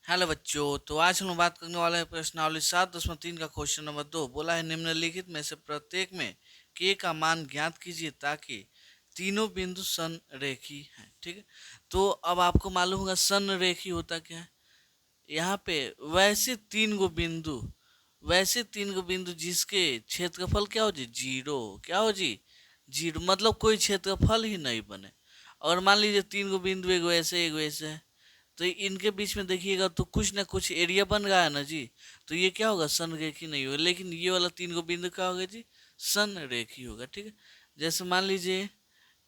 Hello बच्चों। तो आज हम लोग बात करने वाले हैं प्रश्नावली 7.3 का क्वेश्चन नंबर 2। बोला है निम्नलिखित में से प्रत्येक में के का मान ज्ञात कीजिए ताकि तीनों बिंदु संरेखी हैं। ठीक है, तो अब आपको मालूम होगा संरेखी होता क्या है। यहाँ पे वैसे तीन गो बिंदु जिसके क्षेत्रफल क्या हो जी, जीरो। क्या हो जी, जीरो, मतलब कोई क्षेत्रफल ही नहीं बने। और मान लीजिए तीन गो बिंदु एक वैसे है, तो इनके बीच में देखिएगा तो कुछ ना कुछ एरिया बन रहा है ना जी। तो ये क्या होगा, संरेखी नहीं होगा। लेकिन ये वाला तीन गो बिंदु क्या होगा जी, संरेखी होगा। ठीक है, जैसे मान लीजिए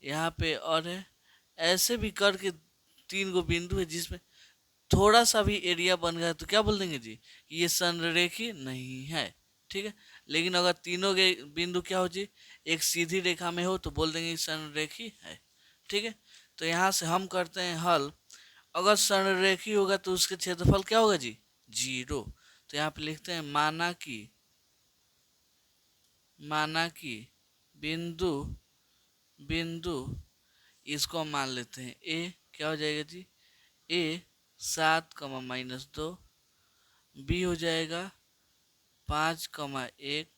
यहाँ पे और है, ऐसे भी करके तीन गो बिंदु है जिसमें थोड़ा सा भी एरिया बन गया है, तो क्या बोल देंगे जी, ये संरेखी नहीं है। ठीक है, लेकिन अगर तीनों के बिंदु क्या हो जी, एक सीधी रेखा में हो तो बोल देंगे संरेखी है। ठीक है, तो यहाँ से हम करते हैं हल। अगर संरेखी होगा तो उसके क्षेत्रफल क्या होगा जी, जीरो। तो यहाँ पे लिखते हैं माना कि बिंदु बिंदु इसको हम मान लेते हैं ए। क्या हो जाएगा जी, ए 7, -2, बी हो जाएगा 5, 1,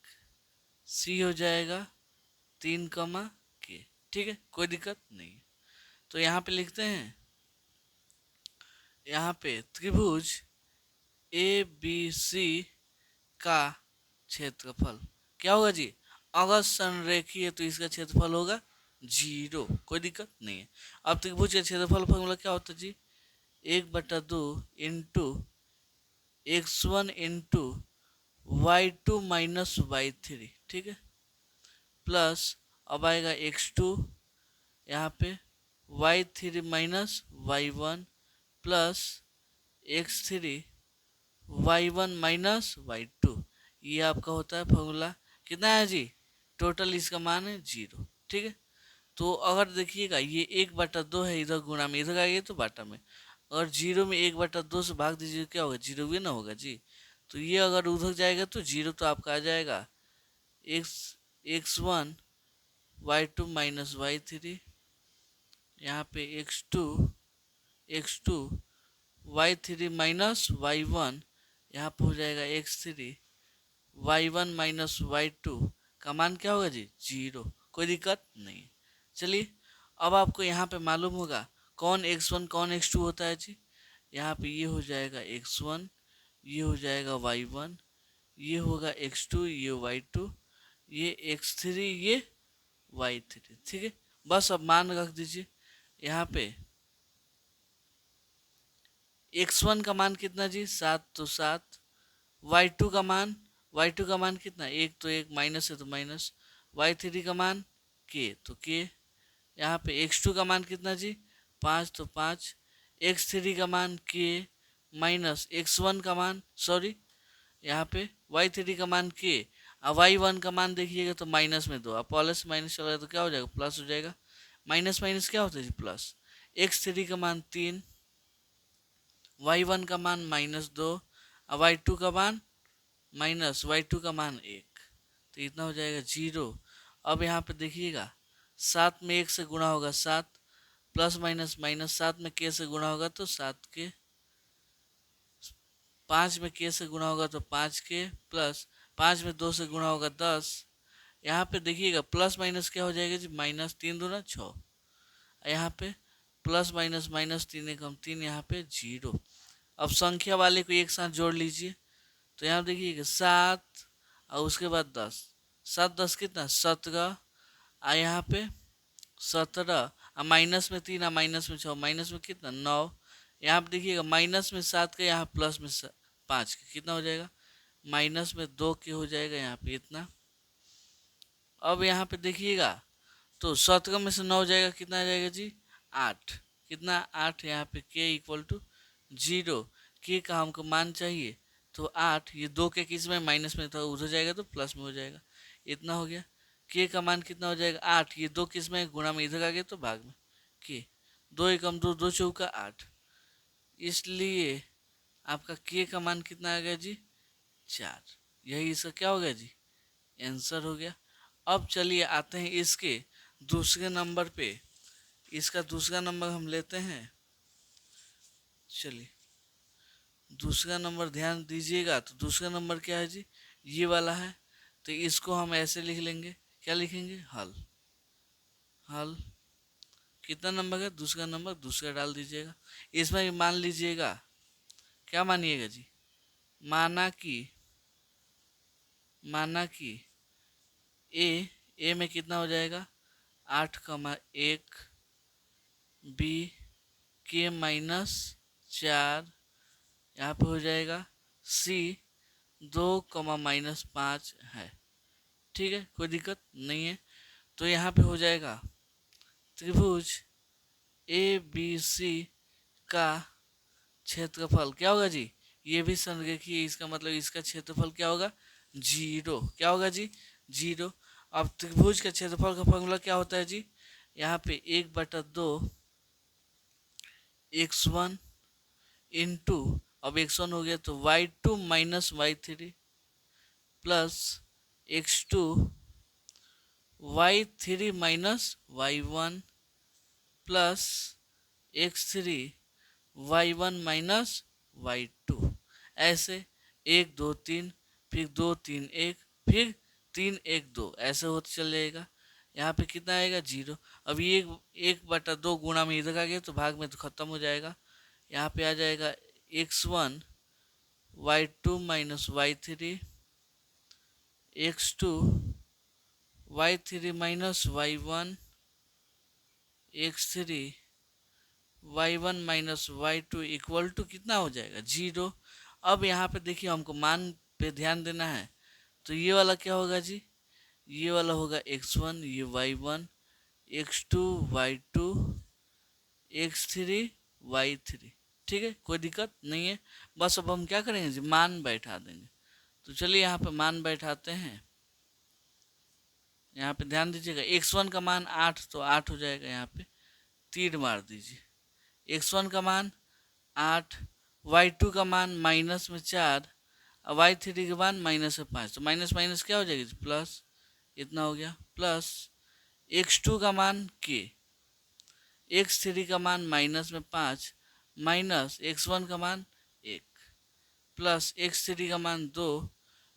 सी हो जाएगा 3, के। ठीक है, कोई दिक्कत नहीं है। तो यहाँ पे लिखते हैं, यहाँ पे त्रिभुज ए बी सी का क्षेत्रफल क्या होगा जी, अगर संरेखी है तो इसका क्षेत्रफल होगा जीरो। कोई दिक्कत नहीं है। अब त्रिभुज का क्षेत्रफल फॉर्मूला क्या होता है जी, 1/2 into x1 into y2 - y3। ठीक है, प्लस अब आएगा x2 यहाँ पे y3 - y1 plus x3 y1 - y2। ये आपका होता है फॉर्मूला। कितना है जी, टोटल इसका मान है जीरो। ठीक है, तो अगर देखिएगा ये 1/2 है, इधर गुणा में इधर आएगा तो बाटा में, और जीरो में 1/2 से भाग दीजिए क्या होगा, जीरो भी ना होगा जी। तो ये अगर उधर जाएगा तो जीरो तो आपका आ जाएगा x1 y2 - y3, यहाँ पे x2 y3 - y1, यहाँ पे हो जाएगा x3 y1 - y2 का मान क्या होगा जी, जीरो। कोई दिक्कत नहीं। चलिए, अब आपको यहाँ पे मालूम होगा कौन x1 कौन x2 होता है जी। यहाँ पे ये हो जाएगा x1, ये हो जाएगा y1, ये होगा x2, ये y2, ये x3, ये y3। ठीक है, बस अब मान रख दीजिए। यहाँ पे x1 का मान कितना जी, 7, तो 7। वाई टू का मान कितना, एक, तो एक, माइनस है तो माइनस। y3 का मान के, तो के। यहाँ पे x2 का मान कितना जी, 5, तो 5। x3 का मान के माइनस x1 का मान, सॉरी, यहाँ पे y3 का मान के, और y1 का मान देखिएगा तो माइनस में 2। अब प्लस माइनस चला तो क्या हो जाएगा, प्लस हो जाएगा। माइनस माइनस क्या होता है जी, प्लस। x3 का मान 3, y1 का मान -2, और y2 का मान -y2 का मान 1। तो इतना हो जाएगा जीरो। अब यहाँ पे देखिएगा 7 में 1 से गुणा होगा 7, प्लस माइनस माइनस, 7 में के से गुणा होगा तो 7 के, 5 में के से गुणा होगा तो 5 के, प्लस 5 में 2 से गुणा होगा 10। यहाँ पे देखिएगा प्लस माइनस क्या हो जाएगा जी, -3×2 = 6। यहाँ पे प्लस माइनस माइनस 3 × 1 = 3, यहाँ पे जीरो। अब संख्या वाले को एक साथ जोड़ लीजिए। तो यहाँ देखिएगा 7 और उसके बाद 10, 7×10 कितना, 17। और यहाँ पे 17, और माइनस में 3 और माइनस में 6, माइनस में कितना, 9। यहाँ पे देखिएगा माइनस में 7 का, यहाँ प्लस में 5 का, कितना हो जाएगा, माइनस में 2 के हो जाएगा यहाँ पे इतना। अब यहाँ पे देखिएगा तो 17 में से 9 जाएगा, कितना आ जाएगा जी, 8। कितना, 8। यहाँ पे के इक्वल टू जीरो। के का हमको मान चाहिए तो 8, ये 2 के किस में, माइनस में, तो उधर जाएगा तो प्लस में हो जाएगा। इतना हो गया। के का मान कितना हो जाएगा, 8। ये 2 किस में, गुणा में इधर आ गया तो भाग में। के 2 एकम 2, 2 चौका 8, इसलिए आपका के का मान कितना आ गया जी, 4। यही इसका क्या हो गया जी, आंसर हो गया। अब चलिए आते हैं इसके दूसरे नंबर पे। इसका दूसरा नंबर हम लेते हैं। चलिए, दूसरा नंबर ध्यान दीजिएगा, तो दूसरा नंबर क्या है जी, ये वाला है। तो इसको हम ऐसे लिख लेंगे, क्या लिखेंगे, हल। हल कितना नंबर है, दूसरा नंबर, दूसरा डाल दीजिएगा। इसमें भी मान लीजिएगा, क्या मानिएगा जी, माना कि ए में कितना हो जाएगा, 8,1, बी के -4, यहाँ पे हो जाएगा सी 2,-5 है। ठीक है, कोई दिक्कत नहीं है। तो यहाँ पे हो जाएगा त्रिभुज ए बी सी का क्षेत्रफल क्या होगा जी, ये भी संरेखीय, इसका मतलब इसका क्षेत्रफल क्या होगा, 0। क्या होगा जी, 0। अब त्रिभुज का क्षेत्रफल का फॉर्मूला क्या होता है जी, यहाँ पे 1/2 x1 इंटू, अब x1 हो गया तो y2 minus y3 plus x2 y3 minus y1 plus x3 y1 minus y2। ऐसे 1 2 3, फिर 2 3 1, फिर 3 1 2, ऐसे होते चल जाएगा। यहाँ पे कितना आएगा, 0। अब ये 1/2 गुणा में इधर आ गया तो भाग में तो खत्म हो जाएगा। यहाँ पे आ जाएगा x1 y2 minus y3, x2 y3 minus y1, x3 y1 minus y2 equal to कितना हो जाएगा, 0। अब यहाँ पे देखिए हमको मान पे ध्यान देना है। तो ये वाला क्या होगा जी, ये वाला होगा x1, ये y1, x2 y2, x3 y3। ठीक है, कोई दिक्कत नहीं है। बस अब हम क्या करेंगे जी, मान बैठा देंगे। तो चलिए यहाँ पे मान बैठाते हैं। यहाँ पे ध्यान दीजिएगा, x1 का मान 8, तो 8 हो जाएगा। यहाँ पे तीर मार दीजिए, x1 का मान 8, y2 का मान -4, और y3 का मान -5, तो माइनस माइनस क्या हो जाएगी, प्लस, इतना हो गया। प्लस x2 का मान k, x3 का मान -5, माइनस x1 का मान 1, प्लस x3 का मान 2,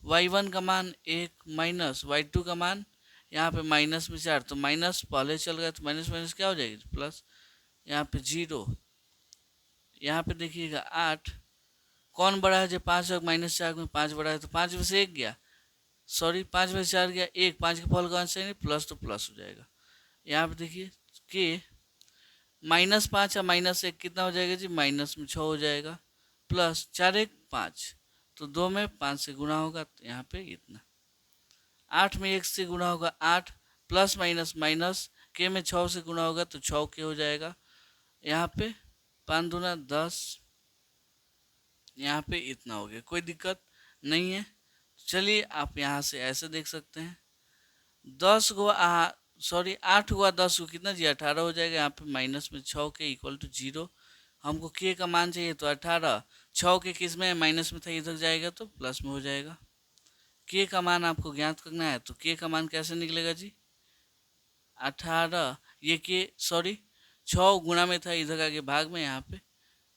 y1 का मान 1, माइनस y2 का मान, यहाँ पे -4, तो माइनस पहले चल गया तो माइनस माइनस क्या हो जाएगी, प्लस। यहाँ पे 0, यहाँ पे देखिएगा 8, कौन बड़ा है जो 5 और -4 में 5 बड़ा है, तो 5 में से 1 गया, सॉरी 5 में से 4 गया, 1, 5 के फॉल का आंसर नहीं, प्लस तो प्लस हो जाएगा। यहाँ पे देखिए कि -5 और -1 कितना हो जाएगा जी, माइनस में 6 हो जाएगा, प्लस 4 1 5, तो 2 में 5 से गुणा होगा, तो यहाँ पे इतना। 8 में 1 से गुणा होगा 8, प्लस माइनस माइनस, के में 6 से गुणा होगा तो 6 के हो जाएगा। यहाँ पे 5 दूना 10, यहाँ पे इतना हो गया, कोई दिक्कत नहीं है। चलिए आप यहाँ से ऐसे देख सकते हैं, 10 को 8 हुआ 10 को कितना जी, 18 हो जाएगा। यहाँ पे माइनस में 6 के इक्वल टू 0, हमको के का मान चाहिए तो 18, 6 के किस में माइनस में था, इधर जाएगा तो प्लस में हो जाएगा। के का मान आपको ज्ञात करना है, तो के का मान कैसे निकलेगा जी, 18, ये के सॉरी 6 गुणा में था, इधर आगे भाग में, यहाँ पे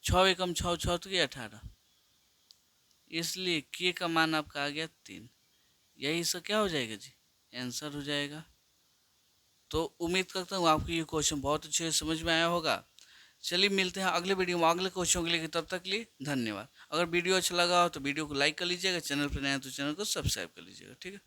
6 एकम 6 6 तो 18, इसलिए के का मान आपका आ गया 3। यही सब क्या हो जाएगा जी, आंसर हो जाएगा। तो उम्मीद करता हूँ आपको ये क्वेश्चन बहुत अच्छे से समझ में आया होगा। चलिए मिलते हैं अगले वीडियो में अगले क्वेश्चन के लिए, तब तक के लिए धन्यवाद। अगर वीडियो अच्छा लगा हो तो वीडियो को लाइक कर लीजिएगा, चैनल पर नया तो चैनल को सब्सक्राइब कर लीजिएगा। ठीक है।